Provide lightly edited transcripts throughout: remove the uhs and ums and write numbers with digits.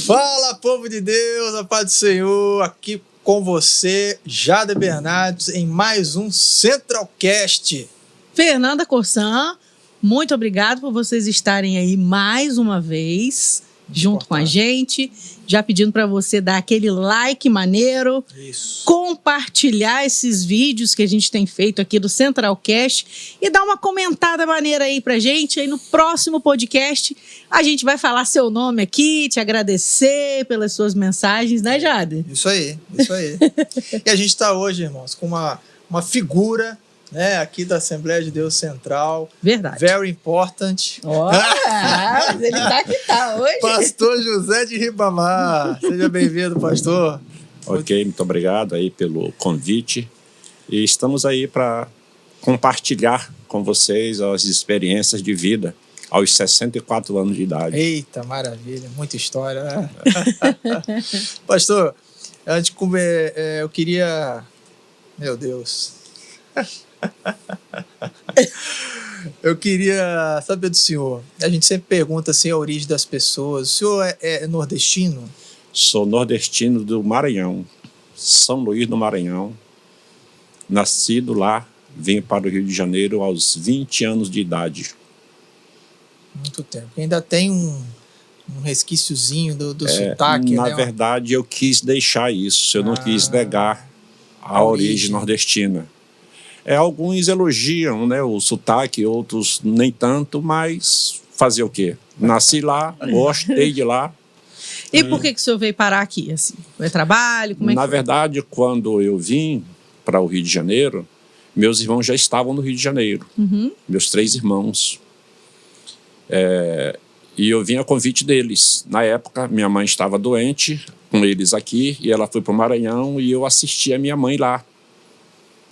Fala, povo de Deus, a paz do Senhor, aqui com você, Jader Bernardes, em mais um Centralcast. Fernanda Corsan, muito obrigado por vocês estarem aí mais uma vez, junto com a gente. Já pedindo para você dar aquele like maneiro, Isso. Compartilhar esses vídeos que a gente tem feito aqui do Centralcast e dar uma comentada maneira aí pra gente. Aí no próximo podcast a gente vai falar seu nome aqui, te agradecer pelas suas mensagens, né, Jade? Isso aí. E a gente está hoje, irmãos, com uma figura, né, aqui da Assembleia de Deus Central. Verdade. Very important. Mas ele tá hoje. Pastor José de Ribamar. Seja bem-vindo, pastor. Ok, muito obrigado aí pelo convite. E estamos aí para compartilhar com vocês as experiências de vida aos 64 anos de idade. Eita, maravilha, muita história, né? Pastor, antes de comer, eu queria... Meu Deus... Eu queria saber do senhor. A gente sempre pergunta assim a origem das pessoas. O senhor é nordestino? Sou nordestino do Maranhão, São Luís do Maranhão. Nascido lá, vim para o Rio de Janeiro aos 20 anos de idade. Muito tempo. Ainda tem um resquíciozinho do sotaque, na né? verdade, eu quis deixar isso. Eu não quis negar a origem nordestina. Alguns elogiam, né, o sotaque, outros nem tanto, mas fazer o quê? Nasci lá, gostei de lá. E por que o senhor veio parar aqui? Assim? Foi trabalho? Como é que Na foi? verdade, quando eu vim para o Rio de Janeiro, meus irmãos já estavam no Rio de Janeiro. Meus 3 irmãos. E eu vim a convite deles. Na época, minha mãe estava doente, com eles aqui, e ela foi para o Maranhão, e eu assisti a minha mãe lá,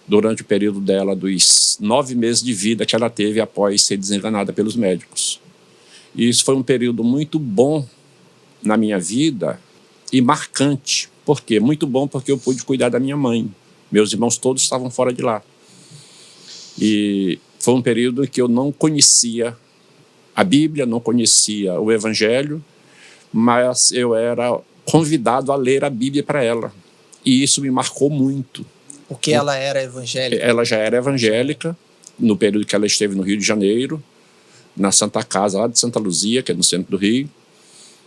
durante o período dela, dos 9 meses de vida que ela teve após ser desenganada pelos médicos. E isso foi um período muito bom na minha vida e marcante. Por quê? Muito bom porque eu pude cuidar da minha mãe. Meus irmãos todos estavam fora de lá. E foi um período em que eu não conhecia a Bíblia, não conhecia o Evangelho, mas eu era convidado a ler a Bíblia para ela. E isso me marcou muito. Porque ela era evangélica? Ela já era evangélica, no período que ela esteve no Rio de Janeiro, na Santa Casa, lá de Santa Luzia, que é no centro do Rio.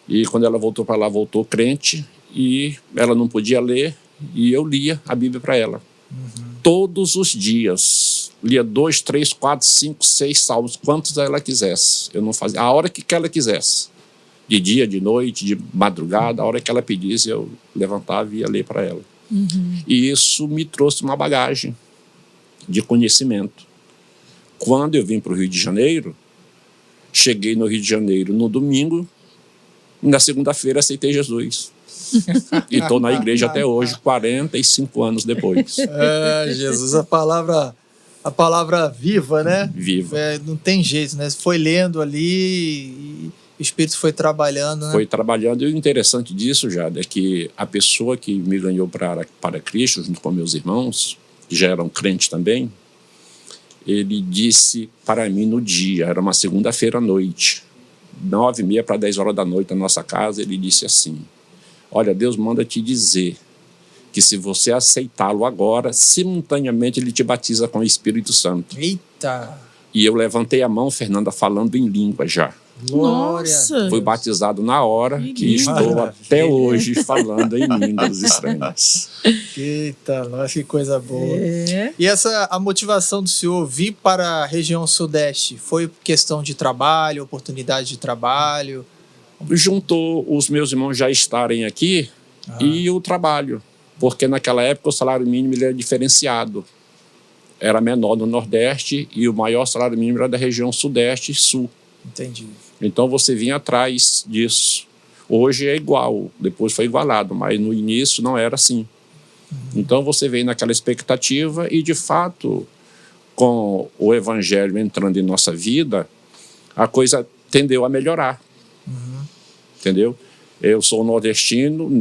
E quando ela voltou para lá, voltou crente, e ela não podia ler, e eu lia a Bíblia para ela. Todos os dias. Lia 2, 3, 4, 5, 6 salmos, quantos ela quisesse. Eu não fazia, a hora que ela quisesse. De dia, de noite, de madrugada, a hora que ela pedisse, eu levantava e ia ler para ela. E isso me trouxe uma bagagem de conhecimento. Quando eu vim para o Rio de Janeiro, cheguei no Rio de Janeiro no domingo, e na segunda-feira aceitei Jesus. E estou na igreja até hoje, 45 anos depois. Jesus, a palavra viva, né? Viva. Não tem jeito, né? Foi lendo ali e o Espírito foi trabalhando, né? Foi trabalhando. E o interessante disso, Jade, é que a pessoa que me ganhou para Cristo, junto com meus irmãos, que já eram crentes também, ele disse para mim no dia, era uma segunda-feira à noite, 9h30 para 10 horas da noite na nossa casa, ele disse assim: olha, Deus manda te dizer que se você aceitá-lo agora, simultaneamente ele te batiza com o Espírito Santo. Eita! E eu levantei a mão, Fernanda, falando em língua já. Glória! Nossa! Fui batizado na hora que estou até hoje falando em línguas estranhas. Eita, nossa, que coisa boa. E a motivação do senhor vir para a região sudeste, foi questão de trabalho, oportunidade de trabalho? Juntou os meus irmãos já estarem aqui e o trabalho, porque naquela época o salário mínimo ele era diferenciado. Era menor no Nordeste e o maior salário mínimo era da região Sudeste e Sul. Entendi. Então você vinha atrás disso. Hoje é igual, depois foi igualado, mas no início não era assim. Então você veio naquela expectativa e, de fato, com o Evangelho entrando em nossa vida, a coisa tendeu a melhorar. Entendeu? Eu sou nordestino,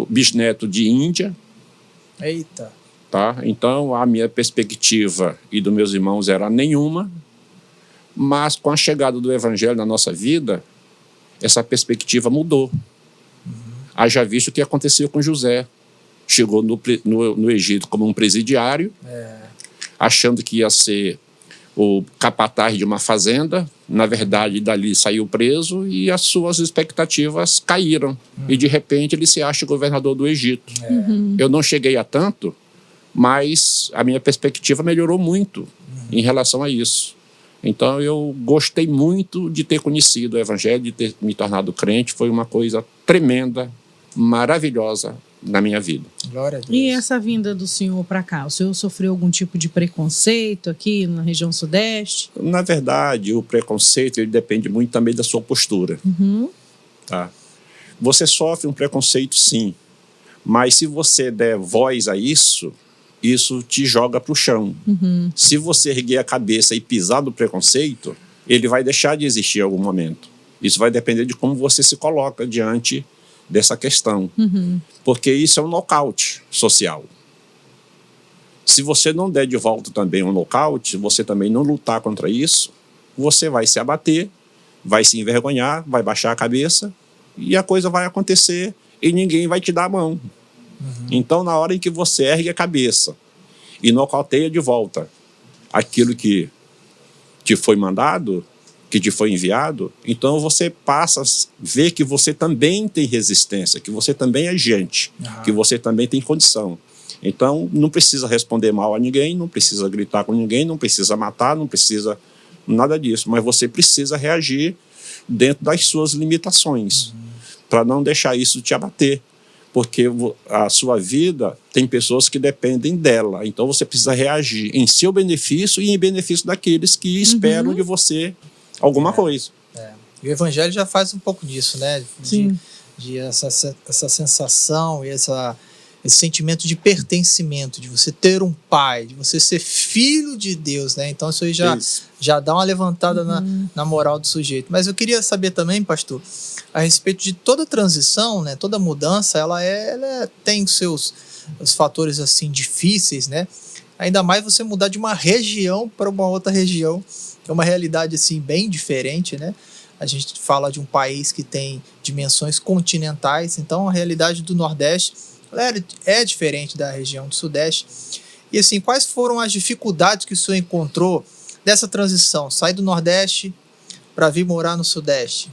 bisneto de Índia. Eita! Tá? Então a minha perspectiva e dos meus irmãos era nenhuma, mas com a chegada do Evangelho na nossa vida, essa perspectiva mudou. Haja visto o que aconteceu com José. Chegou no Egito como um presidiário, achando que ia ser o capataz de uma fazenda. Na verdade, dali saiu preso e as suas expectativas caíram. E, de repente, ele se acha governador do Egito. Eu não cheguei a tanto, mas a minha perspectiva melhorou muito em relação a isso. Então, eu gostei muito de ter conhecido o Evangelho, de ter me tornado crente. Foi uma coisa tremenda, maravilhosa na minha vida. Glória a Deus. E essa vinda do senhor para cá? O senhor sofreu algum tipo de preconceito aqui na região sudeste? Na verdade, o preconceito ele depende muito também da sua postura. Tá? Você sofre um preconceito, sim. Mas se você der voz a isso, isso te joga para o chão. Se você erguer a cabeça e pisar do preconceito, ele vai deixar de existir em algum momento. Isso vai depender de como você se coloca diante dessa questão. Porque isso é um nocaute social. Se você não der de volta também um nocaute, você também não lutar contra isso, você vai se abater, vai se envergonhar, vai baixar a cabeça e a coisa vai acontecer e ninguém vai te dar a mão. Então, na hora em que você ergue a cabeça e nocauteia de volta aquilo que te foi mandado, que te foi enviado, então você passa a ver que você também tem resistência, que você também é gente, que você também tem condição. Então, não precisa responder mal a ninguém, não precisa gritar com ninguém, não precisa matar, não precisa nada disso, mas você precisa reagir dentro das suas limitações, para não deixar isso te abater, porque a sua vida tem pessoas que dependem dela, então você precisa reagir em seu benefício e em benefício daqueles que esperam de você alguma coisa. E o Evangelho já faz um pouco disso, né? De essa sensação e esse sentimento de pertencimento, de você ter um pai, de você ser filho de Deus, né? Então isso aí já dá uma levantada na moral do sujeito. Mas eu queria saber também, pastor, a respeito de toda transição, né? Toda mudança, ela tem os fatores assim difíceis, né? Ainda mais você mudar de uma região para uma outra região, que é uma realidade assim bem diferente, né? A gente fala de um país que tem dimensões continentais, então a realidade do Nordeste é diferente da região do Sudeste. E assim, quais foram as dificuldades que o senhor encontrou dessa transição, sair do Nordeste para vir morar no Sudeste?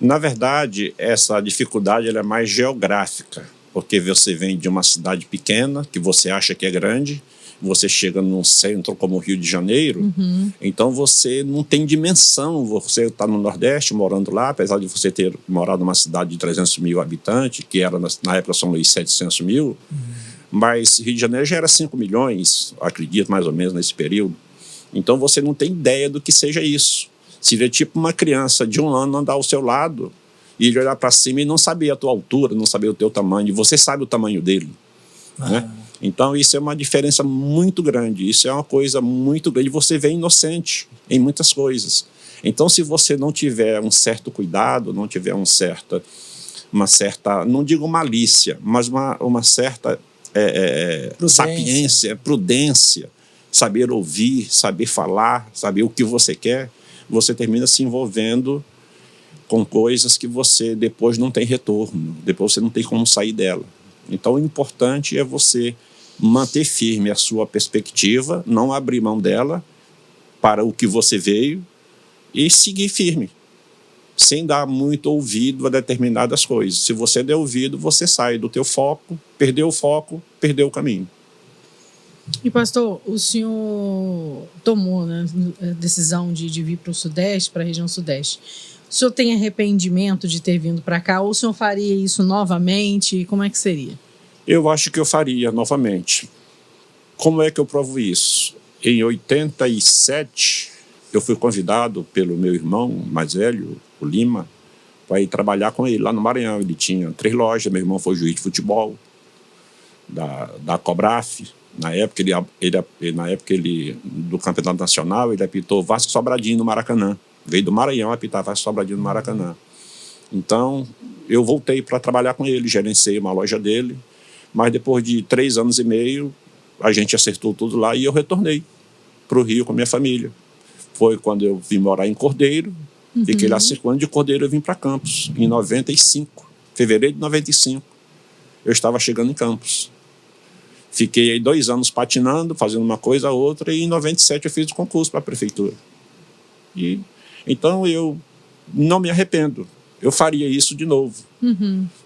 Na verdade, essa dificuldade ela é mais geográfica, porque você vem de uma cidade pequena, que você acha que é grande, você chega num centro como o Rio de Janeiro, então você não tem dimensão. Você está no Nordeste, morando lá, apesar de você ter morado numa cidade de 300 mil habitantes, que era na época São Luís 700 mil, mas Rio de Janeiro já era 5 milhões, acredito, mais ou menos, nesse período. Então você não tem ideia do que seja isso. Seria tipo uma criança de 1 ano andar ao seu lado e ele olhar para cima e não saber a tua altura, não saber o teu tamanho, e você sabe o tamanho dele, né? Então, isso é uma diferença muito grande, isso é uma coisa muito grande. Você vê inocente em muitas coisas. Então, se você não tiver um certo cuidado, não tiver uma certa, não digo malícia, mas uma certa sapiência, prudência, saber ouvir, saber falar, saber o que você quer, você termina se envolvendo com coisas que você depois não tem retorno, depois você não tem como sair dela. Então, o importante é você manter firme a sua perspectiva, não abrir mão dela para o que você veio e seguir firme, sem dar muito ouvido a determinadas coisas. Se você der ouvido, você sai do teu foco, perdeu o caminho. E pastor, o senhor tomou, né, a decisão de vir para o Sudeste, para a região Sudeste. O senhor tem arrependimento de ter vindo para cá ou o senhor faria isso novamente? Como é que seria? Eu acho que eu faria novamente. Como é que eu provo isso? Em 87, eu fui convidado pelo meu irmão mais velho, o Lima, para ir trabalhar com ele lá no Maranhão. Ele tinha 3 lojas, meu irmão foi juiz de futebol da Cobraf. Na época, ele do Campeonato Nacional, ele apitou Vasco Sobradinho no Maracanã. Veio do Maranhão apitar Vasco Sobradinho no Maracanã. Então, eu voltei para trabalhar com ele, gerenciei uma loja dele. Mas depois de 3 anos e meio, a gente acertou tudo lá e eu retornei para o Rio com a minha família. Foi quando eu vim morar em Cordeiro, fiquei lá 5 anos, de Cordeiro eu vim para Campos, em 95, fevereiro de 95, eu estava chegando em Campos. Fiquei aí 2 anos patinando, fazendo uma coisa ou outra, e em 97 eu fiz o concurso para a prefeitura. E então eu não me arrependo. Eu faria isso de novo,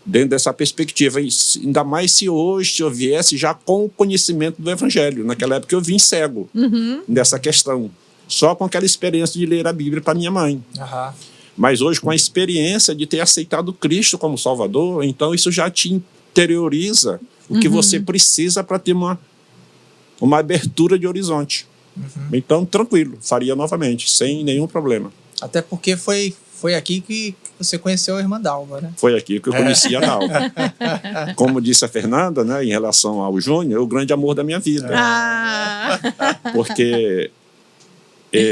dentro dessa perspectiva. E ainda mais se hoje eu viesse já com o conhecimento do Evangelho. Naquela época eu vim cego nessa questão, só com aquela experiência de ler a Bíblia para minha mãe. Mas hoje, com a experiência de ter aceitado Cristo como Salvador, então isso já te interioriza o que você precisa para ter uma abertura de horizonte. Então, tranquilo, faria novamente, sem nenhum problema. Até porque foi aqui que você conheceu a irmã Dalva, né? Foi aqui que eu conheci a Dalva. Como disse a Fernanda, né, em relação ao Júnior, é o grande amor da minha vida. Porque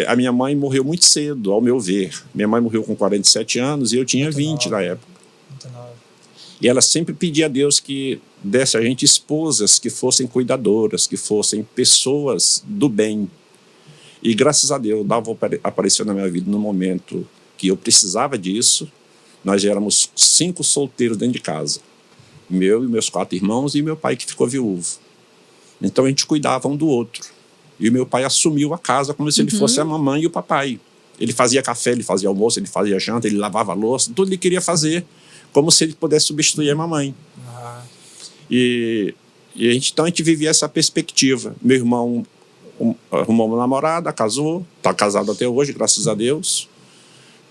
a minha mãe morreu muito cedo, ao meu ver. Minha mãe morreu com 47 anos e eu tinha 20 na época. E ela sempre pedia a Deus que desse a gente esposas que fossem cuidadoras, que fossem pessoas do bem. E graças a Deus, Dalva apareceu na minha vida no momento que eu precisava disso. Nós éramos 5 solteiros dentro de casa. Eu e meus 4 irmãos e meu pai que ficou viúvo. Então a gente cuidava um do outro. E o meu pai assumiu a casa como se ele fosse a mamãe e o papai. Ele fazia café, ele fazia almoço, ele fazia janta, ele lavava a louça, tudo ele queria fazer como se ele pudesse substituir a mamãe. E então a gente vivia essa perspectiva. Meu irmão arrumou uma namorada, casou, está casado até hoje, graças a Deus.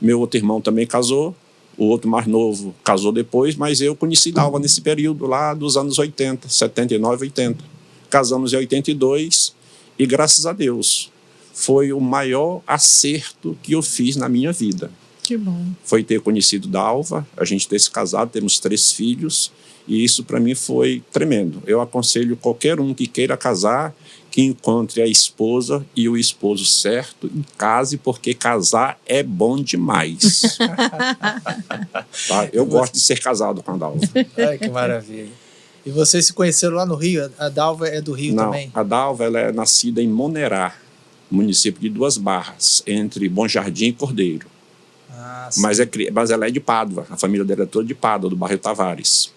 Meu outro irmão também casou, o outro mais novo casou depois, mas eu conheci Dalva nesse período lá dos anos 80, 79, 80. Casamos em 82 e, graças a Deus, foi o maior acerto que eu fiz na minha vida. Que bom. Foi ter conhecido Dalva, a gente ter se casado, temos 3 filhos, e isso para mim foi tremendo. Eu aconselho qualquer um que queira casar, que encontre a esposa e o esposo certo e case, porque casar é bom demais. Tá? Eu gosto de ser casado com a Dalva. Ai, que maravilha. E vocês se conheceram lá no Rio? A Dalva é do Rio também? A Dalva ela é nascida em Monerá, município de Duas Barras, entre Bom Jardim e Cordeiro. Mas ela é de Pádua, a família dela é toda de Pádua, do bairro Tavares,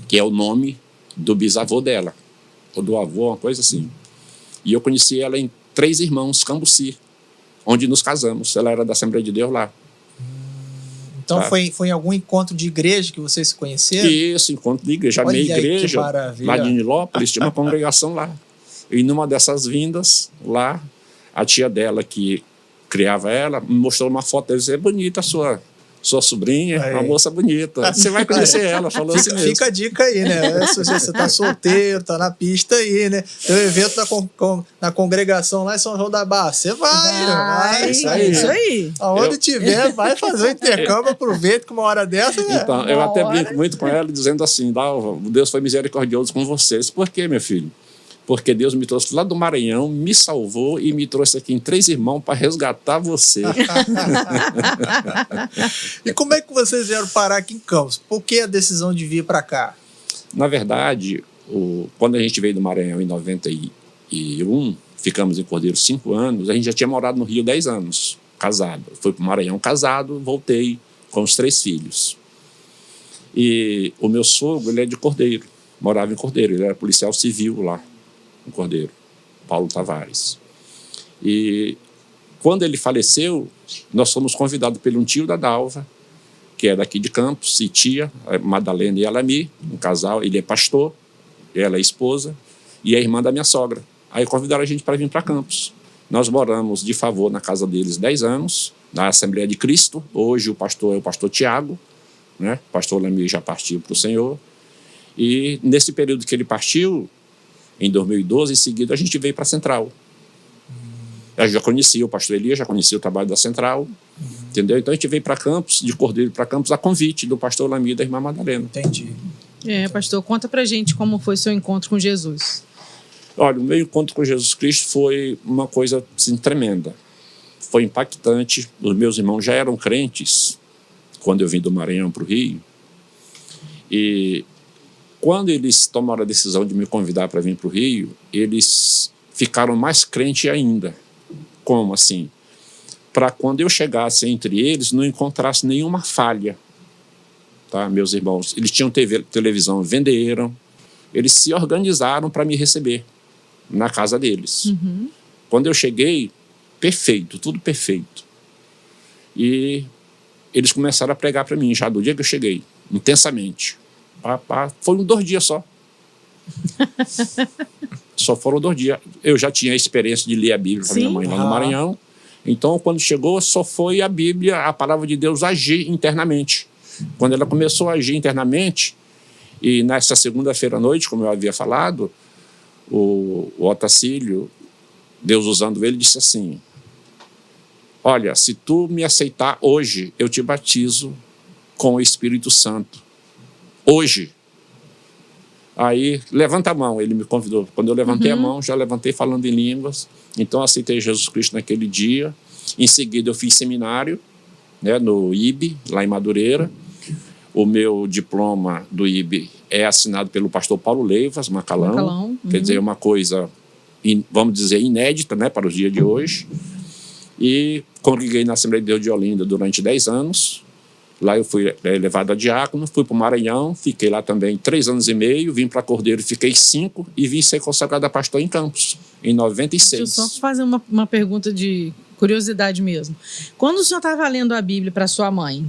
que é o nome do bisavô dela, ou do avô, uma coisa assim. E eu conheci ela em 3 Irmãos, Cambuci, onde nos casamos. Ela era da Assembleia de Deus lá. Então foi em algum encontro de igreja que vocês se conheceram? Isso, encontro de igreja. A minha igreja, lá de Nilópolis, tinha uma congregação lá. E numa dessas vindas, lá, a tia dela que criava ela, me mostrou uma foto dela e disse: é bonita a sua sobrinha, uma moça bonita. Você vai conhecer ela, falou assim mesmo. Fica a dica aí, né? Se você tá solteiro, tá na pista aí, né? Tem um evento na congregação lá em São João da Barra. Você vai. Isso aí. Aonde tiver, vai fazer o intercâmbio, aproveita que uma hora dessa... Então, eu até brinco muito com ela, dizendo assim: Deus foi misericordioso com vocês. Por quê, meu filho? Porque Deus me trouxe lá do Maranhão, me salvou e me trouxe aqui em 3 Irmãos para resgatar você. E como é que vocês vieram parar aqui em Campos? Por que a decisão de vir para cá? Na verdade, quando a gente veio do Maranhão em 91, ficamos em Cordeiro 5 anos, a gente já tinha morado no Rio 10 anos, casado. Fui para o Maranhão casado, voltei com os 3 filhos. E o meu sogro, ele é de Cordeiro, morava em Cordeiro, ele era policial civil lá em Cordeiro, Paulo Tavares. E quando ele faleceu, nós fomos convidados pelo um tio da Dalva, que é daqui de Campos, e tia, a Madalena e Alami, um casal. Ele é pastor, ela é esposa, e é irmã da minha sogra. Aí convidaram a gente para vir para Campos. Nós moramos de favor na casa deles 10 anos, na Assembleia de Cristo. Hoje o pastor é o pastor Tiago, né? O pastor Alami já partiu para o Senhor. E nesse período que ele partiu, em 2012, em seguida, a gente veio para a Central. Eu já conhecia o pastor Elias, já conhecia o trabalho da Central, entendeu? Então a gente veio para Campos, de Cordeiro para Campos, a convite do pastor Alami e da irmã Madalena. Entendi. Pastor, conta pra gente como foi seu encontro com Jesus. Olha, o meu encontro com Jesus Cristo foi uma coisa assim, tremenda. Foi impactante. Os meus irmãos já eram crentes quando eu vim do Maranhão para o Rio. E quando eles tomaram a decisão de me convidar para vir para o Rio, eles ficaram mais crentes ainda. Como assim? Para quando eu chegasse entre eles, não encontrasse nenhuma falha. tá? Meus irmãos, eles tinham televisão, venderam, eles se organizaram para me receber na casa deles. Quando eu cheguei, perfeito, tudo perfeito. E eles começaram a pregar para mim já do dia que eu cheguei, intensamente. Foram 2 dias só. Só foram 2 dias. Eu já tinha a experiência de ler a Bíblia para minha mãe lá no Maranhão. Então, quando chegou, só foi a Bíblia, a palavra de Deus agir internamente. Quando ela começou a agir internamente, e nessa segunda-feira à noite, como eu havia falado, o Otacílio, Deus usando ele, disse assim: olha, se tu me aceitar hoje, eu te batizo com o Espírito Santo. Hoje. Aí, levanta a mão, ele me convidou. Quando eu levantei a mão, já levantei falando em línguas. Então, aceitei Jesus Cristo naquele dia. Em seguida, eu fiz seminário, né, no IB, lá em Madureira. O meu diploma do IB é assinado pelo pastor Paulo Leivas, Macalão. Quer dizer, uma coisa, vamos dizer, inédita, né, para os dias de hoje. E congreguei na Assembleia de Deus de Olinda durante 10 anos. Lá eu fui levado a diácono, fui para o Maranhão, fiquei lá também 3 anos e meio, vim para Cordeiro, fiquei 5 e vim ser consagrado a pastor em Campos, em 96. Deixa eu só fazer uma pergunta de curiosidade mesmo. Quando o senhor estava lendo a Bíblia para sua mãe,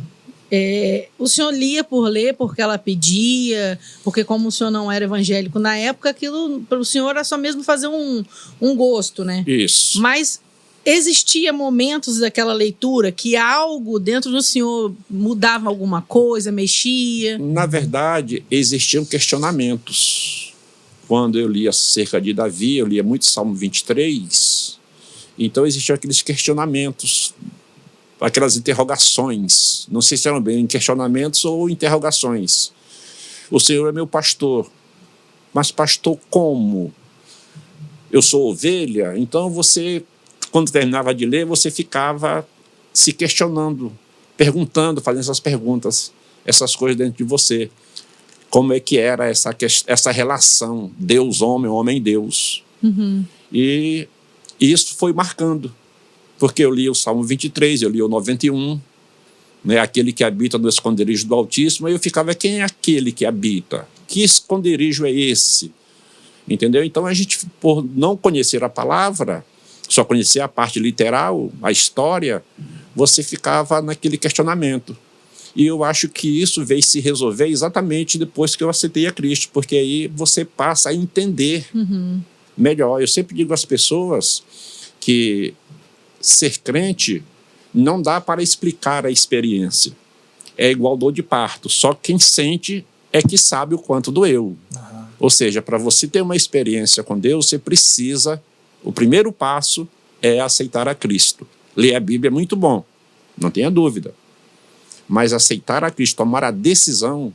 o senhor lia por ler porque ela pedia, porque como o senhor não era evangélico na época, aquilo para o senhor era só mesmo fazer um gosto, né? Isso. Mas existia momentos daquela leitura que algo dentro do senhor mudava alguma coisa, mexia? Na verdade, existiam questionamentos. Quando eu lia acerca de Davi, eu lia muito Salmo 23, então existiam aqueles questionamentos, aquelas interrogações. Não sei se eram bem questionamentos ou interrogações. O Senhor é meu pastor, mas pastor como? Eu sou ovelha? Então você, quando terminava de ler, você ficava se questionando, perguntando, fazendo essas perguntas, essas coisas dentro de você. Como é que era essa relação Deus-homem, homem-Deus. E isso foi marcando, porque eu li o Salmo 23, eu li o 91, né, aquele que habita no esconderijo do Altíssimo, e eu ficava, quem é aquele que habita? Que esconderijo é esse? Entendeu? Então a gente, por não conhecer a palavra, só conhecer a parte literal, a história, você ficava naquele questionamento. E eu acho que isso veio se resolver exatamente depois que eu aceitei a Cristo, porque aí você passa a entender melhor. Eu sempre digo às pessoas que ser crente não dá para explicar a experiência. É igual dor de parto, só quem sente é que sabe o quanto doeu. Ou seja, para você ter uma experiência com Deus, você precisa... O primeiro passo é aceitar a Cristo. Ler a Bíblia é muito bom, não tenha dúvida. Mas aceitar a Cristo, tomar a decisão,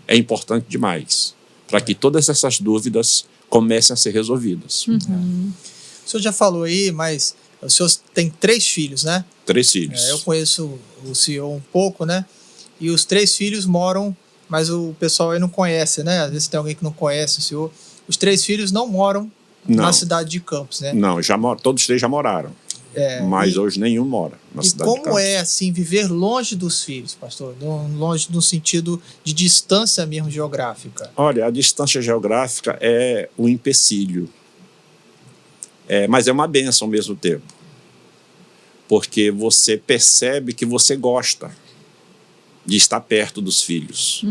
é importante demais, para que todas essas dúvidas comecem a ser resolvidas. O senhor já falou aí, mas o senhor tem 3 filhos, né? 3 filhos. Eu conheço o senhor um pouco, né? E os 3 filhos moram, mas o pessoal aí não conhece, né? Às vezes tem alguém que não conhece o senhor. Os 3 filhos não moram na cidade de Campos, né? Não, todos 3 já moraram. Mas hoje nenhum mora na cidade de Campos. E como é, assim, viver longe dos filhos, pastor? Longe no sentido de distância mesmo geográfica. Olha, a distância geográfica é um empecilho. Mas é uma bênção ao mesmo tempo. Porque você percebe que você gosta de estar perto dos filhos.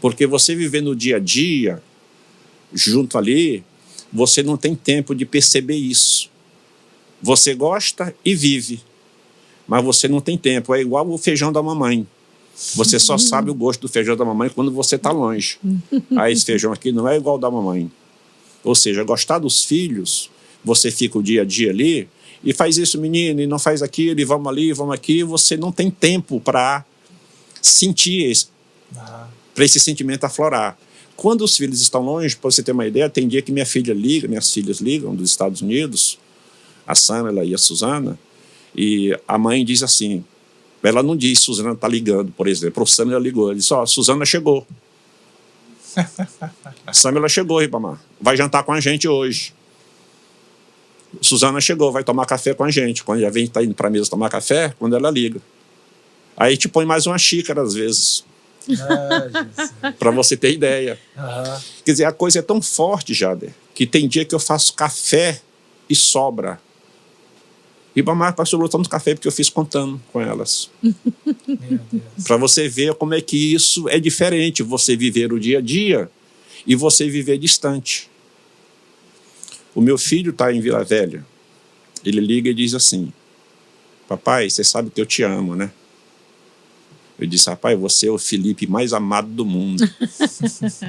Porque você viver no dia a dia, junto ali, você não tem tempo de perceber isso. Você gosta e vive, mas você não tem tempo. É igual o feijão da mamãe. Você só sabe o gosto do feijão da mamãe quando você está longe. Aí esse feijão aqui não é igual ao da mamãe. Ou seja, gostar dos filhos, você fica o dia a dia ali e faz isso, menino, e não faz aquilo, e vamos ali, vamos aqui. Você não tem tempo para sentir para esse sentimento aflorar. Quando os filhos estão longe, para você ter uma ideia, tem dia que minhas filhas ligam dos Estados Unidos, a Samela e a Suzana, e a mãe diz assim, ela não diz Suzana está ligando, por exemplo, o Samela ligou, ele disse, Suzana chegou. A Samela chegou, Ribamar, vai jantar com a gente hoje. Suzana chegou, vai tomar café com a gente. Quando já vem, está indo para a mesa tomar café, quando ela liga. Aí te põe mais uma xícara às vezes. Para você ter ideia. Aham. Quer dizer, a coisa é tão forte, Jader, que tem dia que eu faço café e sobra. Ribamar sobrou tanto café porque eu fiz contando com elas. Meu Deus. Para você ver como é que isso é diferente, você viver o dia a dia e você viver distante. O meu filho está em Vila Velha. Ele liga e diz assim: papai, você sabe que eu te amo, né? Eu disse: rapaz, você é o Felipe mais amado do mundo.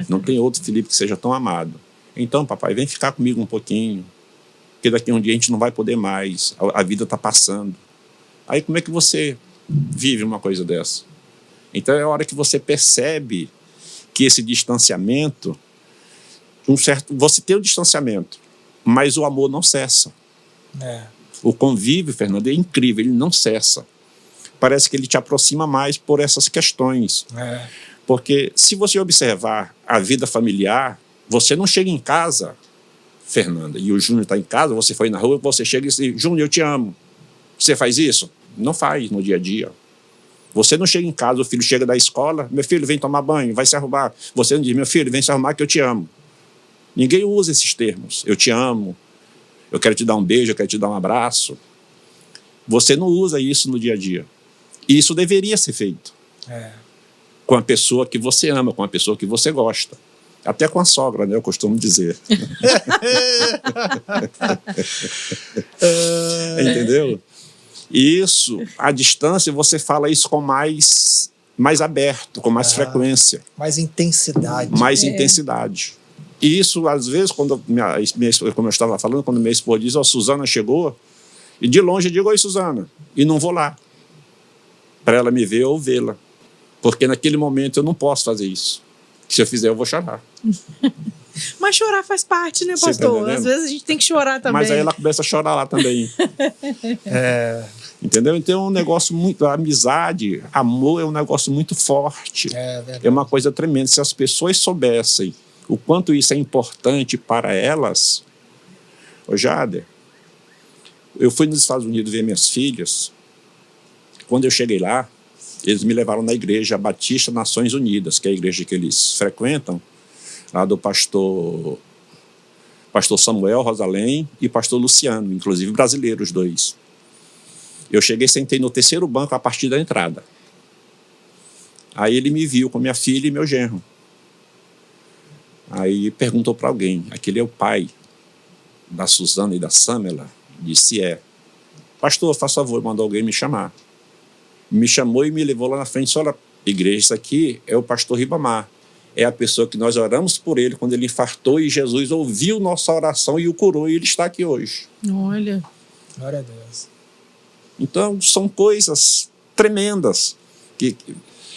Não tem outro Felipe que seja tão amado. Então, papai, vem ficar comigo um pouquinho, porque daqui a um dia a gente não vai poder mais, a vida está passando. Aí como é que você vive uma coisa dessa? Então é a hora que você percebe que esse distanciamento, você tem o distanciamento, mas o amor não cessa. É. O convívio, Fernando, é incrível, ele não cessa. Parece que ele te aproxima mais por essas questões. É. Porque se você observar a vida familiar, você não chega em casa, Fernanda, e o Júnior está em casa, você foi na rua, você chega e diz: Júnior, eu te amo. Você faz isso? Não faz no dia a dia. Você não chega em casa, o filho chega da escola: meu filho, vem tomar banho, vai se arrumar. Você não diz: meu filho, vem se arrumar que eu te amo. Ninguém usa esses termos. Eu te amo, eu quero te dar um beijo, eu quero te dar um abraço. Você não usa isso no dia a dia. E isso deveria ser feito. É. Com a pessoa que você ama, com a pessoa que você gosta. Até com a sogra, né? Eu costumo dizer. Entendeu? E isso, à distância, você fala isso com mais aberto, com mais frequência. Mais intensidade. Mais intensidade. E isso, às vezes, quando como eu estava falando, quando minha esposa diz: ó, Suzana chegou, e de longe eu digo: oi, Suzana, e não vou lá para ela me ver ou vê-la. Porque naquele momento eu não posso fazer isso. Se eu fizer, eu vou chorar. Mas chorar faz parte, né, pastor? Às vezes a gente tem que chorar também. Mas aí ela começa a chorar lá também. Entendeu? Então é um negócio muito... A amizade, amor é um negócio muito forte. É uma coisa tremenda. Se as pessoas soubessem o quanto isso é importante para elas... Ô Jader, eu fui nos Estados Unidos ver minhas filhas. Quando eu cheguei lá, eles me levaram na igreja Batista Nações Unidas, que é a igreja que eles frequentam, lá do pastor Samuel Rosalém e pastor Luciano, inclusive brasileiros, os dois. Eu cheguei, sentei no terceiro banco a partir da entrada. Aí ele me viu com minha filha e meu genro. Aí perguntou para alguém: aquele é o pai da Suzana e da Samela? Disse: é. Pastor, faz favor, mandou alguém me chamar. Me chamou e me levou lá na frente. Olha, igreja, isso aqui é o pastor Ribamar. É a pessoa que nós oramos por ele quando ele infartou e Jesus ouviu nossa oração e o curou, e ele está aqui hoje. Olha. Glória a Deus. Então, são coisas tremendas, que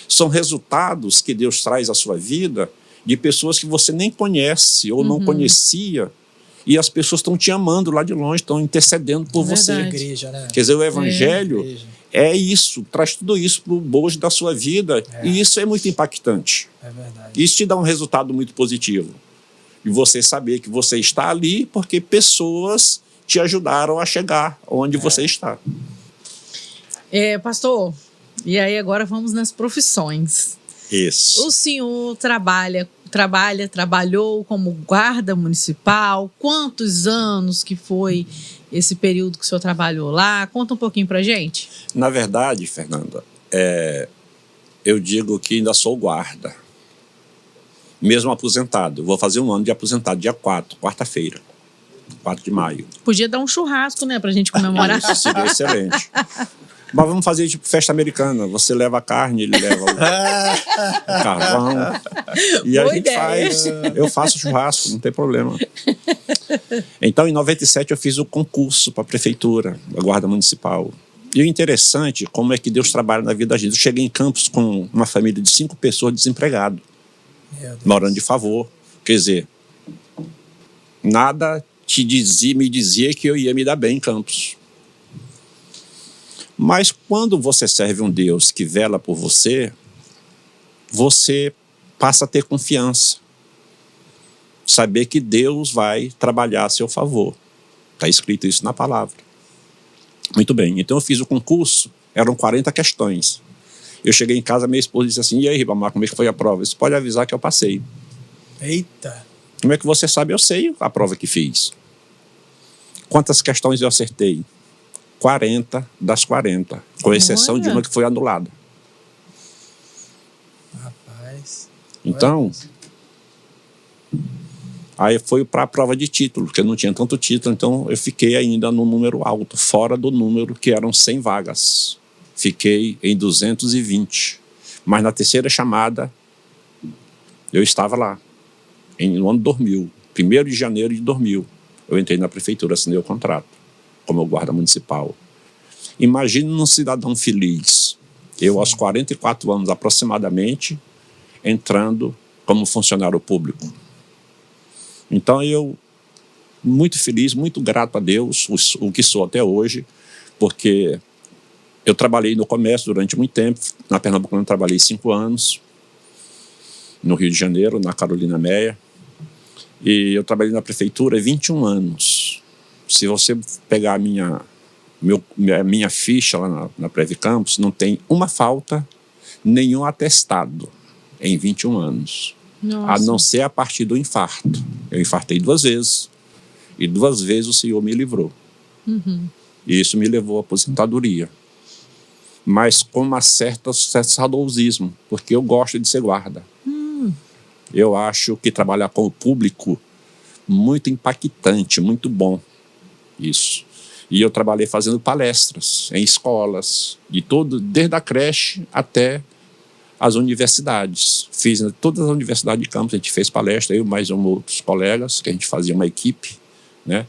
são resultados que Deus traz à sua vida de pessoas que você nem conhece ou não conhecia, e as pessoas estão te amando lá de longe, estão intercedendo por você. Igreja, né? Quer dizer, o evangelho é isso, traz tudo isso para o bojo da sua vida, e isso é muito impactante. É verdade. Isso te dá um resultado muito positivo. E você saber que você está ali porque pessoas te ajudaram a chegar onde você está. Pastor, e aí agora vamos nas profissões. Isso. O senhor trabalhou como guarda municipal? Quantos anos que foi esse período que o senhor trabalhou lá? Conta um pouquinho pra gente. Na verdade, Fernanda, eu digo que ainda sou guarda. Mesmo aposentado. Vou fazer um ano de aposentado, dia 4, quarta-feira. 4 de maio. Podia dar um churrasco, né, pra gente comemorar. Isso seria excelente. Mas vamos fazer tipo festa americana. Você leva a carne, ele leva o carvão. E Boa a gente ideia. faz. Eu faço churrasco, não tem problema. Então, em 97, eu fiz o concurso para a prefeitura, a Guarda Municipal. E o interessante, como é que Deus trabalha na vida da gente. Eu cheguei em Campos com uma família de 5 pessoas desempregadas, morando de favor. Quer dizer, nada me dizia que eu ia me dar bem em Campos. Mas quando você serve um Deus que vela por você, você passa a ter confiança. Saber que Deus vai trabalhar a seu favor. Está escrito isso na palavra. Muito bem, então eu fiz o concurso, eram 40 questões. Eu cheguei em casa, minha esposa disse assim, e aí, Ribamar, como é que foi a prova? Você pode avisar que eu passei. Eita. Como é que você sabe? Eu sei a prova que fiz. Quantas questões eu acertei? 40 das 40, com exceção de uma que foi anulada. Rapaz. Então, aí foi para a prova de título, porque eu não tinha tanto título, então eu fiquei ainda no número alto, fora do número que eram 100 vagas. Fiquei em 220. Mas na terceira chamada, eu estava lá, no ano 2000, 1º de janeiro de 2000. Eu entrei na prefeitura, assinei o contrato como guarda municipal. Imagine um cidadão feliz, eu aos 44 anos aproximadamente, entrando como funcionário público. Então eu, muito feliz, muito grato a Deus, o que sou até hoje, porque eu trabalhei no comércio durante muito tempo, na Pernambucana eu trabalhei 5 anos, no Rio de Janeiro, na Carolina Meia, e eu trabalhei na prefeitura 21 anos. Se você pegar a minha ficha lá na Preve Campos, não tem uma falta, nenhum atestado em 21 anos. Nossa. A não ser a partir do infarto. Eu infartei 2 vezes e 2 vezes o Senhor me livrou. Uhum. E isso me levou à aposentadoria. Mas com uma certo saudosismo, porque eu gosto de ser guarda. Eu acho que trabalhar com o público muito impactante, muito bom. Isso. E eu trabalhei fazendo palestras em escolas, desde a creche até as universidades. Fiz em todas as universidades de Campos, a gente fez palestra, eu mais outros colegas, que a gente fazia uma equipe, né?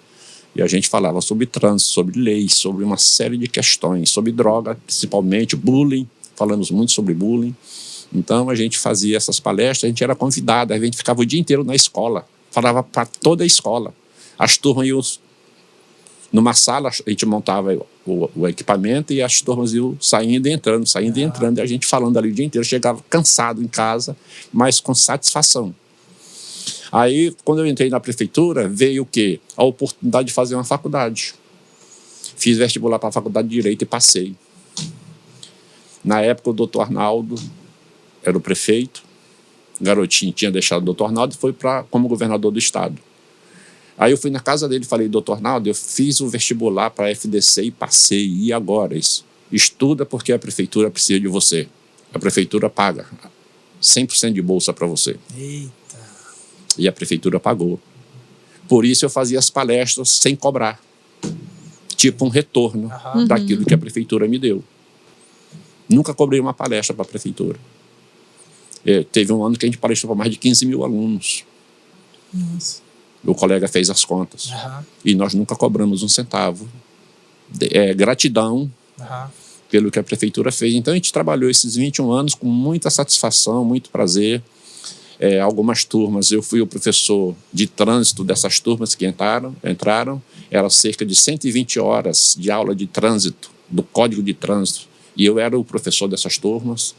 E a gente falava sobre trânsito, sobre leis, sobre uma série de questões, sobre droga, principalmente, bullying, falamos muito sobre bullying. Então a gente fazia essas palestras, a gente era convidado, a gente ficava o dia inteiro na escola, falava para toda a escola. As turmas iam numa sala, a gente montava o equipamento e as turmas iam saindo e entrando, e a gente falando ali o dia inteiro, chegava cansado em casa, mas com satisfação. Aí, quando eu entrei na prefeitura, veio o quê? A oportunidade de fazer uma faculdade. Fiz vestibular para a faculdade de Direito e passei. Na época, o doutor Arnaldo era o prefeito, Garotinho tinha deixado o doutor Arnaldo e foi como governador do estado. Aí eu fui na casa dele e falei, doutor Arnaldo, eu fiz o vestibular para a FDC e passei, e agora? Estuda porque a prefeitura precisa de você. A prefeitura paga 100% de bolsa para você. Eita. E a prefeitura pagou. Por isso eu fazia as palestras sem cobrar. Tipo um retorno daquilo que a prefeitura me deu. Nunca cobrei uma palestra para a prefeitura. Teve um ano que a gente palestrou para mais de 15 mil alunos. Nossa. O colega fez as contas. E nós nunca cobramos um centavo. Gratidão pelo que a prefeitura fez. Então a gente trabalhou esses 21 anos com muita satisfação, muito prazer. Algumas turmas, eu fui o professor de trânsito dessas turmas que entraram. Eram cerca de 120 horas de aula de trânsito, do Código de Trânsito. E eu era o professor dessas turmas.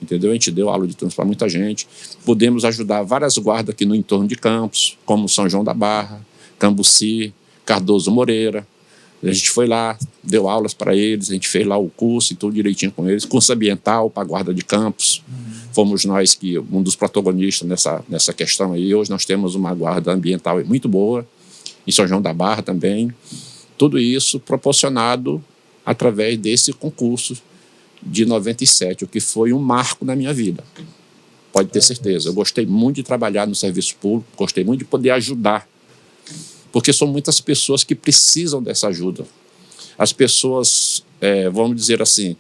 Entendeu? A gente deu aula de trânsito para muita gente. Pudemos ajudar várias guardas aqui no entorno de Campos, como São João da Barra, Cambuci, Cardoso Moreira. A gente foi lá, deu aulas para eles, a gente fez lá o curso e tudo direitinho com eles. Curso ambiental para a guarda de Campos. Fomos nós um dos protagonistas nessa questão aí. Hoje nós temos uma guarda ambiental muito boa, em São João da Barra também. Tudo isso proporcionado através desse concurso de 97, o que foi um marco na minha vida. Pode ter certeza. Eu gostei muito de trabalhar no serviço público, gostei muito de poder ajudar, porque são muitas pessoas que precisam dessa ajuda. As pessoas, vamos dizer assim,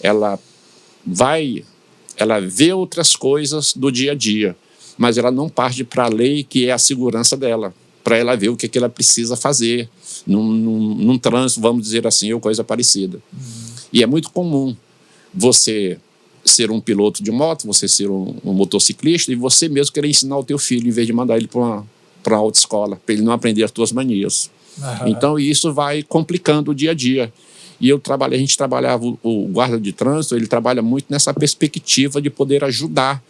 ela vê outras coisas do dia a dia, mas ela não parte para a lei, que é a segurança dela, para ela ver o que ela precisa fazer num trânsito, vamos dizer assim, ou coisa parecida. E é muito comum você ser um piloto de moto, você ser um motociclista, e você mesmo querer ensinar o teu filho, em vez de mandar ele para uma autoescola, para ele não aprender as tuas manias. Então isso vai complicando o dia a dia. E a gente trabalhava, o guarda de trânsito, ele trabalha muito nessa perspectiva de poder ajudar.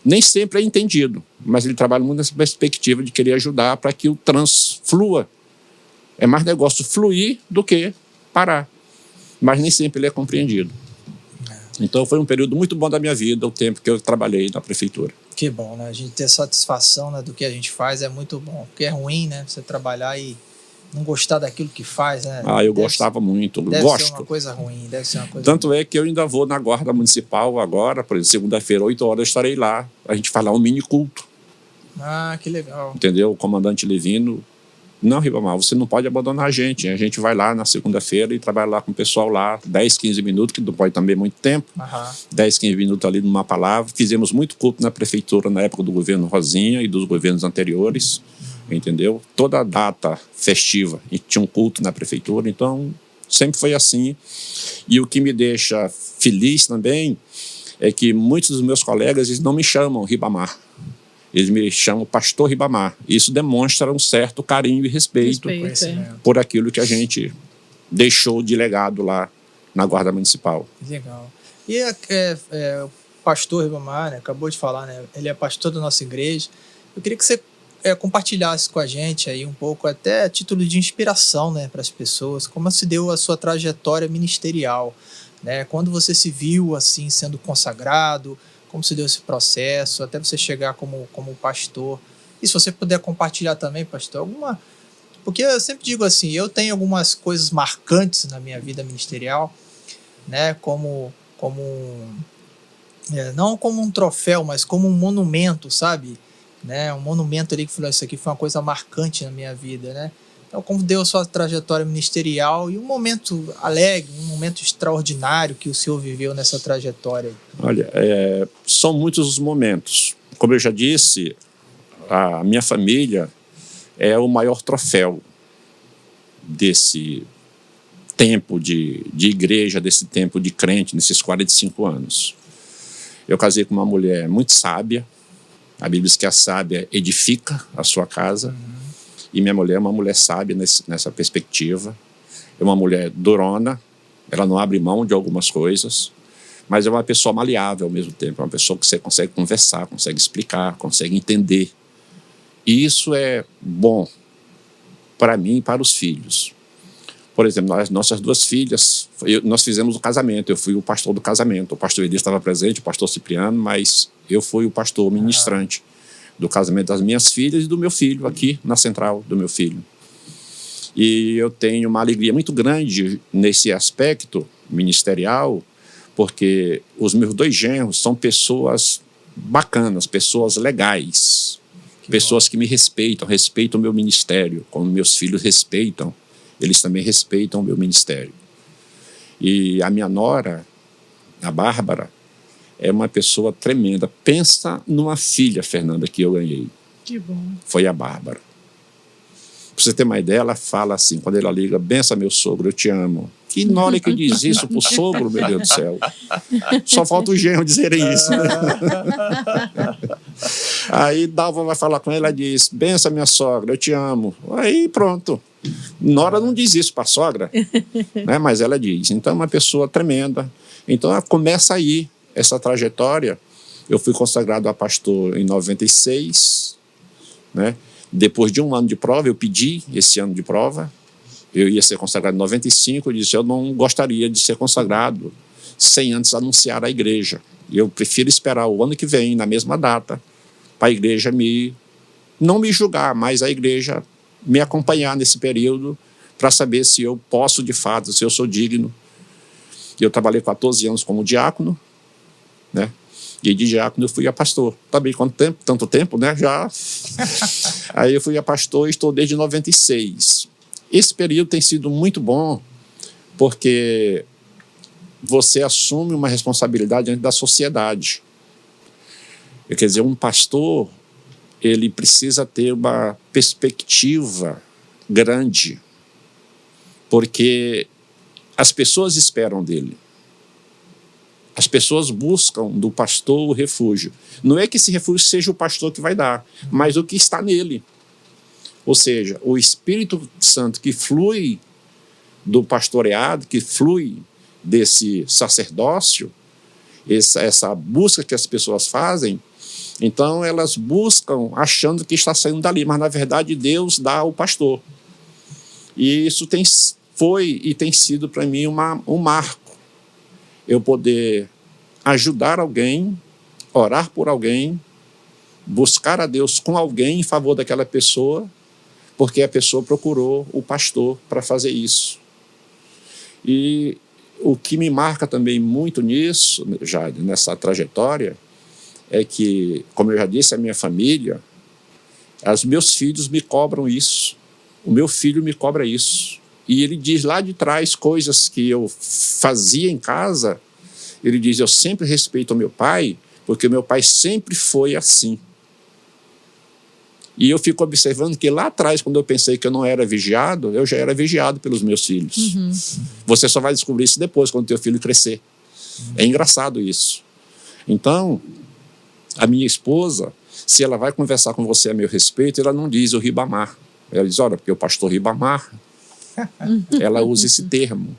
Nem sempre é entendido, mas ele trabalha muito nessa perspectiva de querer ajudar para que o trânsito flua. É mais negócio fluir do que parar. Mas nem sempre ele é compreendido. Então foi um período muito bom da minha vida, o tempo que eu trabalhei na prefeitura. Que bom, né? A gente ter satisfação, né, do que a gente faz é muito bom. Porque é ruim, né? Você trabalhar e não gostar daquilo que faz, né? Eu gostava muito, deve gosto. ser uma coisa ruim, deve ser uma coisa Tanto ruim. é que eu ainda vou na Guarda Municipal agora, por exemplo, segunda-feira, 8 horas, eu estarei lá. A gente faz lá um mini culto, Ah, que legal. entendeu? O comandante Levino, não, Ribamar, você não pode abandonar a gente vai lá na segunda-feira e trabalha lá com o pessoal lá, 10, 15 minutos, que não pode também muito tempo, 10, 15 minutos ali numa palavra. Fizemos muito culto na prefeitura na época do governo Rosinha e dos governos anteriores, entendeu? Toda data festiva, e tinha um culto na prefeitura, então sempre foi assim. E o que me deixa feliz também é que muitos dos meus colegas eles não me chamam Ribamar. Eles me chamam Pastor Ribamar. Isso demonstra um certo carinho e respeito por aquilo que a gente deixou de legado lá na Guarda Municipal. Legal. E o pastor Ribamar, né, acabou de falar, né, ele é pastor da nossa igreja. Eu queria que você compartilhasse com a gente aí um pouco, até a título de inspiração, né, para as pessoas, como se deu a sua trajetória ministerial, né, quando você se viu assim sendo consagrado, como se deu esse processo, até você chegar como pastor. E se você puder compartilhar também, pastor, porque eu sempre digo assim, eu tenho algumas coisas marcantes na minha vida ministerial, né, não como um troféu, mas como um monumento, sabe? Né, um monumento ali que falou, isso aqui foi uma coisa marcante na minha vida, né? Então, como deu a sua trajetória ministerial e um momento alegre, um momento extraordinário que o senhor viveu nessa trajetória? Olha, são muitos os momentos. Como eu já disse, a minha família é o maior troféu desse tempo de igreja, desse tempo de crente, nesses 45 anos. Eu casei com uma mulher muito sábia. A Bíblia diz que a sábia edifica a sua casa. E minha mulher é uma mulher sábia nessa perspectiva. É uma mulher durona, ela não abre mão de algumas coisas, mas é uma pessoa maleável ao mesmo tempo. É uma pessoa que você consegue conversar, consegue explicar, consegue entender. E isso é bom para mim e para os filhos. Por exemplo, nossas duas filhas, nós fizemos o casamento. Eu fui o pastor do casamento. O pastor Elias estava presente, o pastor Cipriano, mas eu fui o pastor ministrante do casamento das minhas filhas e do meu filho, aqui na central do meu filho. E eu tenho uma alegria muito grande nesse aspecto ministerial, porque os meus dois genros são pessoas bacanas, pessoas legais, pessoas que me respeitam o meu ministério, como meus filhos respeitam, eles também respeitam o meu ministério. E a minha nora, a Bárbara, é uma pessoa tremenda. Pensa numa filha, Fernanda, que eu ganhei. Que bom. Foi a Bárbara. Pra você ter uma ideia, ela fala assim, quando ela liga, benção meu sogro, eu te amo. Que na hora que diz isso pro sogro, meu Deus do céu. Só falta o genro dizerem isso, né? Aí Dalva vai falar com ela, ela diz, benção minha sogra, eu te amo. Aí pronto. Nora não diz isso pra sogra, né? Mas ela diz. Então é uma pessoa tremenda. Então ela começa aí essa trajetória. Eu fui consagrado a pastor em 96, né? Depois de um ano de prova, eu pedi esse ano de prova. Eu ia ser consagrado em 95, eu disse, eu não gostaria de ser consagrado sem antes anunciar à igreja. Eu prefiro esperar o ano que vem, na mesma data, para a igreja não me julgar, mas a igreja me acompanhar nesse período para saber se eu posso, de fato, se eu sou digno. Eu trabalhei 14 anos como diácono, né? E de diácono eu fui a pastor. Também quanto tempo? Tanto tempo, né? Já. Aí eu fui a pastor e estou desde 96. Esse período tem sido muito bom, porque você assume uma responsabilidade diante da sociedade. Quer dizer, um pastor, ele precisa ter uma perspectiva grande, porque as pessoas esperam dele. As pessoas buscam do pastor o refúgio. Não é que esse refúgio seja o pastor que vai dar, mas o que está nele. Ou seja, o Espírito Santo que flui do pastoreado, que flui desse sacerdócio, essa busca que as pessoas fazem, então elas buscam achando que está saindo dali, mas na verdade Deus dá ao pastor. E isso foi e tem sido para mim um marco. Eu poder ajudar alguém, orar por alguém, buscar a Deus com alguém em favor daquela pessoa, porque a pessoa procurou o pastor para fazer isso. E o que me marca também muito nisso, Jade, nessa trajetória, é que, como eu já disse, a minha família, os meus filhos me cobram isso. O meu filho me cobra isso. E ele diz lá de trás coisas que eu fazia em casa. Ele diz, eu sempre respeito o meu pai, porque meu pai sempre foi assim. E eu fico observando que lá atrás, quando eu pensei que eu não era vigiado, eu já era vigiado pelos meus filhos. Uhum. Você só vai descobrir isso depois, quando teu filho crescer. É engraçado isso. Então, a minha esposa, se ela vai conversar com você a meu respeito, ela não diz o Ribamar. Ela diz, olha, porque o pastor Ribamar, ela usa esse termo.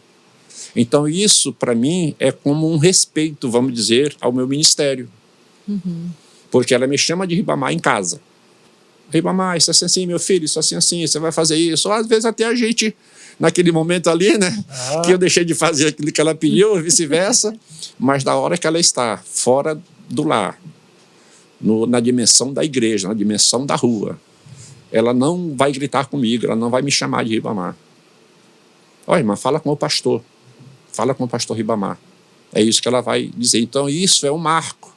Então, isso, para mim, é como um respeito, vamos dizer, ao meu ministério. Uhum. Porque ela me chama de Ribamar em casa. Ribamar, isso é assim, meu filho, isso é assim, você vai fazer isso. Ou às vezes até a gente, naquele momento ali, né, que eu deixei de fazer aquilo que ela pediu, vice-versa, mas da hora que ela está fora do lar, na dimensão da igreja, na dimensão da rua, ela não vai gritar comigo, ela não vai me chamar de Ribamar. Olha, irmã, fala com o pastor Ribamar. É isso que ela vai dizer. Então, isso é um marco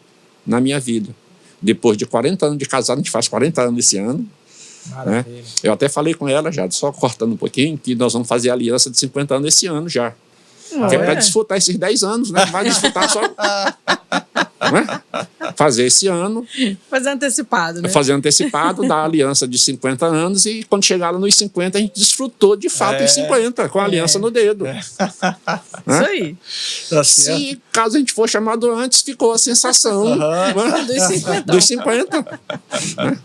na minha vida. Depois de 40 anos de casado, a gente faz 40 anos esse ano. Né? Eu até falei com ela já, só cortando um pouquinho, que nós vamos fazer a aliança de 50 anos esse ano já. Que é para desfrutar esses 10 anos, né? Vai desfrutar só. Né? Fazer esse ano. Fazer antecipado, né? Fazer antecipado da aliança de 50 anos e quando chegar lá nos 50, a gente desfrutou de fato os 50, com a aliança no dedo. Né? Isso aí. Tá se caso a gente for chamado antes, ficou a sensação dos 50. Né?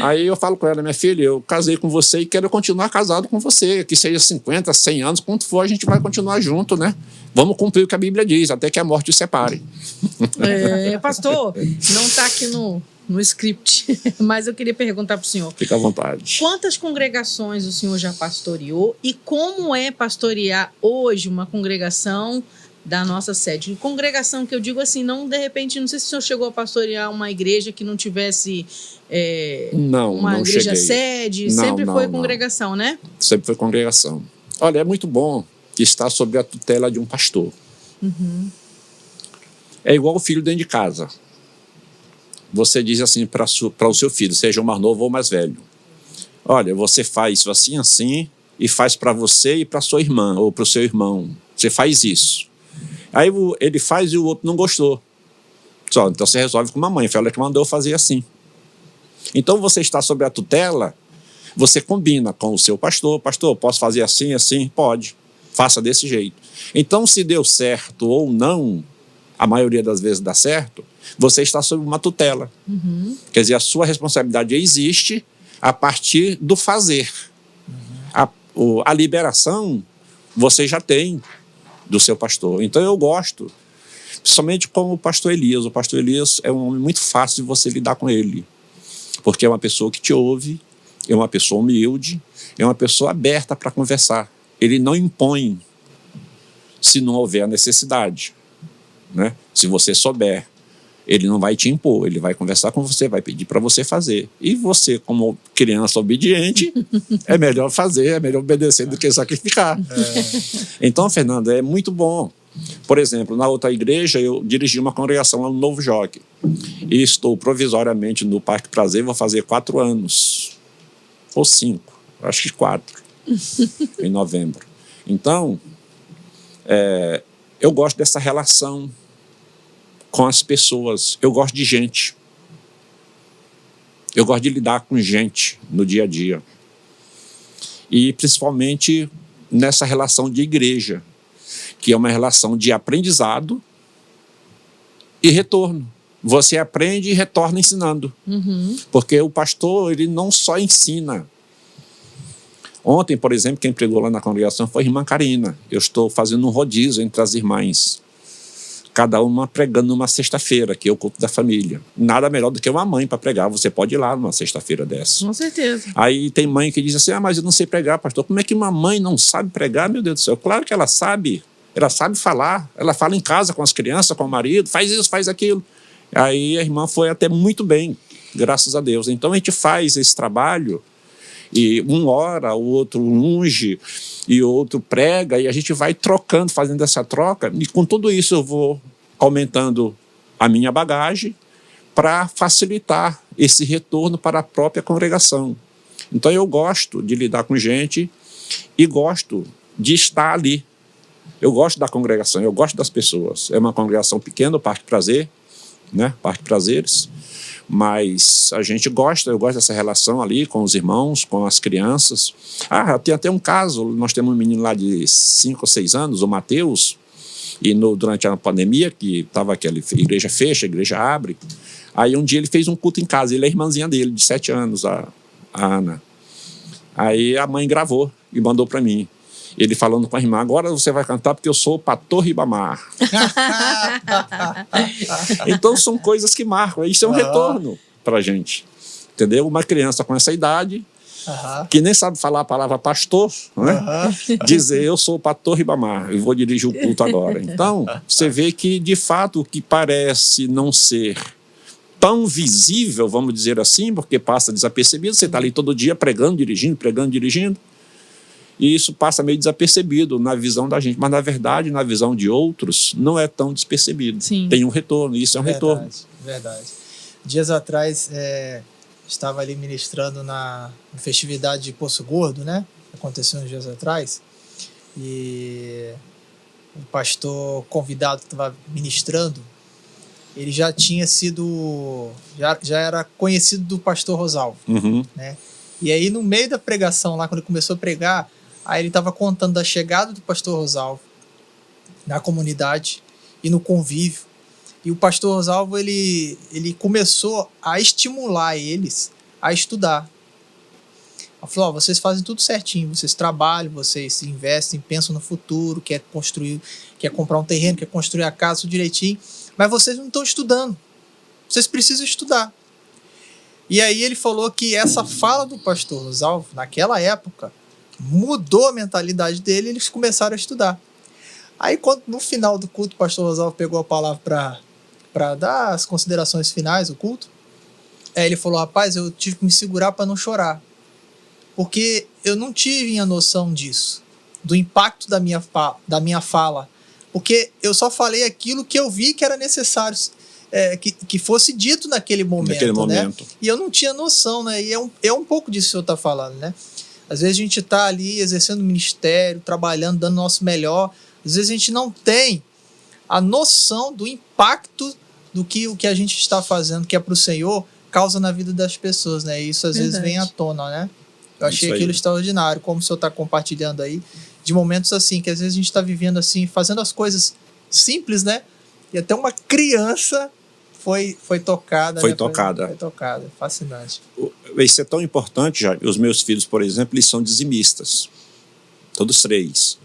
Aí eu falo com ela, minha filha, eu casei com você e quero continuar casado com você, que seja 50, 100 anos, quanto for, a gente vai continuar junto, né? Vamos cumprir o que a Bíblia diz, até que a morte os separe. Pastor, não está aqui no script, mas eu queria perguntar para o senhor. Fica à vontade. Quantas congregações o senhor já pastoreou e como é pastorear hoje uma congregação da nossa sede? Congregação que eu digo assim, não de repente, não sei se o senhor chegou a pastorear uma igreja que não tivesse uma igreja sede, sempre foi congregação, né? Sempre foi congregação. Olha, é muito bom estar sob a tutela de um pastor. Uhum. É igual o filho dentro de casa. Você diz assim para o seu filho, seja o mais novo ou o mais velho, olha, você faz isso assim, assim, e faz para você e para sua irmã, ou para o seu irmão. Você faz isso. Aí ele faz e o outro não gostou. Só, então você resolve com a mamãe, foi ela que mandou fazer assim. Então você está sob a tutela, você combina com o seu pastor, posso fazer assim, assim? Pode, faça desse jeito. Então se deu certo ou não, a maioria das vezes dá certo, você está sob uma tutela. Uhum. Quer dizer, a sua responsabilidade existe a partir do fazer. Uhum. A liberação você já tem do seu pastor. Então eu gosto, principalmente como o pastor Elias. O pastor Elias é um homem muito fácil de você lidar com ele, porque é uma pessoa que te ouve, é uma pessoa humilde, é uma pessoa aberta para conversar. Ele não impõe se não houver a necessidade. Né? Se você souber, ele não vai te impor, ele vai conversar com você, vai pedir para você fazer. E você, como criança obediente, é melhor fazer, é melhor obedecer do que sacrificar. Então, Fernando, é muito bom. Por exemplo, na outra igreja, eu dirigi uma congregação lá no Novo Jockey. E estou provisoriamente no Parque Prazer, vou fazer 4 anos. Ou 5, acho que 4, em novembro. Então, eu gosto dessa relação com as pessoas. Eu gosto de gente. Eu gosto de lidar com gente no dia a dia. E principalmente nessa relação de igreja, que é uma relação de aprendizado e retorno. Você aprende e retorna ensinando. Uhum. Porque o pastor, ele não só ensina. Ontem, por exemplo, quem pregou lá na congregação foi a irmã Karina. Eu estou fazendo um rodízio entre as irmãs. Cada uma pregando numa sexta-feira, que é o culto da família. Nada melhor do que uma mãe para pregar. Você pode ir lá numa sexta-feira dessa. Com certeza. Aí tem mãe que diz assim, mas eu não sei pregar, pastor. Como é que uma mãe não sabe pregar? Meu Deus do céu. Claro que ela sabe. ela sabe falar, ela fala em casa com as crianças, com o marido, faz isso, faz aquilo. Aí a irmã foi até muito bem, graças a Deus. Então a gente faz esse trabalho, e um ora, o outro unge, e o outro prega, e a gente vai trocando, fazendo essa troca, e com tudo isso eu vou aumentando a minha bagagem para facilitar esse retorno para a própria congregação. Então eu gosto de lidar com gente e gosto de estar ali. Eu gosto da congregação, eu gosto das pessoas. É uma congregação pequena, Parque Prazer, né? Parque Prazeres, mas a gente gosta, eu gosto dessa relação ali com os irmãos, com as crianças. Tem até um caso, nós temos um menino lá de 5 ou 6 anos, o Mateus, e durante a pandemia, que estava aquela igreja fecha, a igreja abre, aí um dia ele fez um culto em casa, ele é a irmãzinha dele, de 7 anos, a Ana. Aí a mãe gravou e mandou para mim. Ele falando com a irmã, agora você vai cantar porque eu sou o pastor Ribamar. Então são coisas que marcam, isso é um retorno para a gente. Entendeu? Uma criança com essa idade, que nem sabe falar a palavra pastor, né? Dizer eu sou o pastor Ribamar, eu vou dirigir o culto agora. Então, você vê que de fato o que parece não ser tão visível, vamos dizer assim, porque passa desapercebido, você está ali todo dia pregando, dirigindo, e isso passa meio desapercebido na visão da gente, mas na verdade, na visão de outros, não é tão despercebido. Sim. Tem um retorno, isso é um retorno. Verdade. Dias atrás, estava ali ministrando na festividade de Poço Gordo, né? Aconteceu uns dias atrás, e o pastor convidado que estava ministrando, ele já tinha sido, já era conhecido do pastor Rosalvo, né? E aí no meio da pregação lá, quando ele começou a pregar, aí ele estava contando da chegada do pastor Rosalvo na comunidade e no convívio. E o pastor Rosalvo, ele começou a estimular eles a estudar. Ele falou, vocês fazem tudo certinho, vocês trabalham, vocês investem, pensam no futuro, quer construir, quer comprar um terreno, quer construir a casa, tudo direitinho, mas vocês não estão estudando. Vocês precisam estudar. E aí ele falou que essa fala do pastor Rosalvo, naquela época, mudou a mentalidade dele e eles começaram a estudar. Aí, quando no final do culto, o pastor Rosalvo pegou a palavra para dar as considerações finais do culto, ele falou, rapaz, eu tive que me segurar para não chorar, porque eu não tive a noção disso, do impacto da minha fala, porque eu só falei aquilo que eu vi que era necessário que fosse dito naquele momento, né? E eu não tinha noção, né? E é um pouco disso que o senhor está falando, né? Às vezes a gente está ali exercendo o ministério, trabalhando, dando o nosso melhor. Às vezes a gente não tem a noção do impacto do que o que a gente está fazendo, que é para o Senhor, causa na vida das pessoas, né? E isso às vezes vem à tona, né? Eu achei aquilo extraordinário, como o senhor está compartilhando aí, de momentos assim, que às vezes a gente está vivendo assim, fazendo as coisas simples, né? E até uma criança foi tocada. Foi tocada. Fascinante. Isso é tão importante, já. Os meus filhos, por exemplo, eles são dizimistas. Todos 3.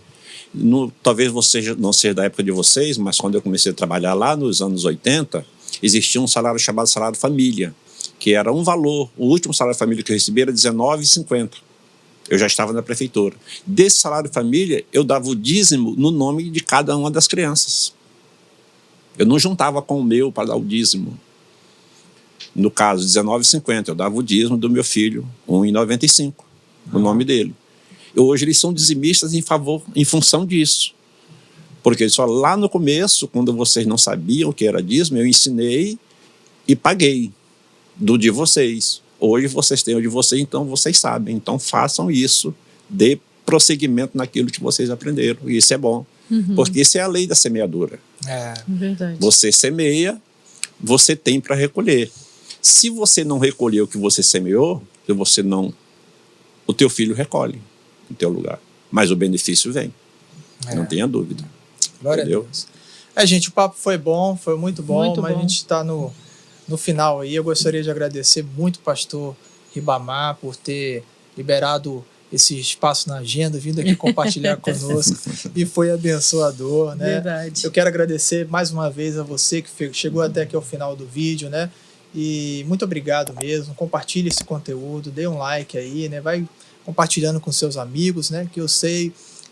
Talvez você não seja da época de vocês, mas quando eu comecei a trabalhar lá nos anos 80, existia um salário chamado salário família, que era um valor. O último salário família que eu recebi era R$19,50. Eu já estava na prefeitura. Desse salário família, eu dava o dízimo no nome de cada uma das crianças. Eu não juntava com o meu para dar o dízimo. No caso, R$19,50, eu dava o dízimo do meu filho, R$1,95, o nome dele. Hoje eles são dizimistas em função disso. Porque só lá no começo, quando vocês não sabiam o que era dízimo, eu ensinei e paguei do de vocês. Hoje vocês têm o de vocês, então vocês sabem. Então façam isso, dê prosseguimento naquilo que vocês aprenderam. E isso é bom. Porque isso é a lei da semeadura. Verdade. Você semeia, você tem para recolher. Se você não recolher o que você semeou, o teu filho recolhe no teu lugar. Mas o benefício vem. Não tenha dúvida. Glória a Deus. Gente, o papo foi bom, foi muito bom, mas a gente está no final aí. Eu gostaria de agradecer muito o pastor Ribamar por ter liberado esse espaço na agenda, vindo aqui compartilhar conosco, e foi abençoador, né? Verdade. Eu quero agradecer mais uma vez a você que chegou até aqui ao final do vídeo, né? E muito obrigado mesmo. Compartilhe esse conteúdo, dê um like aí, né? Vai compartilhando com seus amigos, né? Que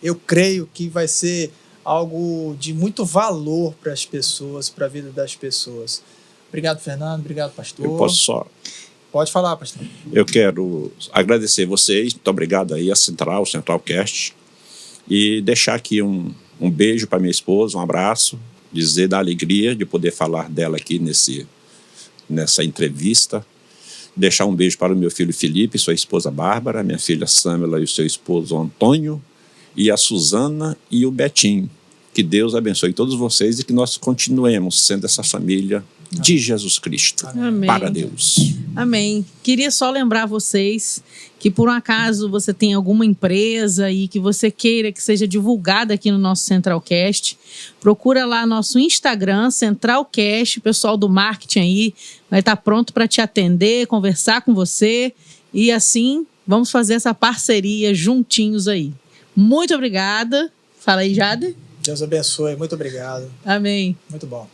eu creio que vai ser algo de muito valor para as pessoas, para a vida das pessoas. Obrigado, Fernando. Obrigado, pastor. Eu posso só... Pode falar, pastor. Eu quero agradecer vocês, muito obrigado aí, a Centralcast, e deixar aqui um beijo para minha esposa, um abraço, dizer da alegria de poder falar dela aqui nessa entrevista, deixar um beijo para o meu filho Felipe, sua esposa Bárbara, minha filha Samela e o seu esposo Antônio, e a Suzana e o Betinho. Que Deus abençoe todos vocês e que nós continuemos sendo essa família de Jesus Cristo. Amém. Para Deus. Amém. Queria só lembrar vocês que, por um acaso, você tem alguma empresa e que você queira que seja divulgada aqui no nosso Centralcast, procura lá nosso Instagram, Centralcast, o pessoal do marketing aí vai estar pronto para te atender, conversar com você e assim vamos fazer essa parceria juntinhos aí. Muito obrigada. Fala aí, Jader. Deus abençoe. Muito obrigado. Amém. Muito bom.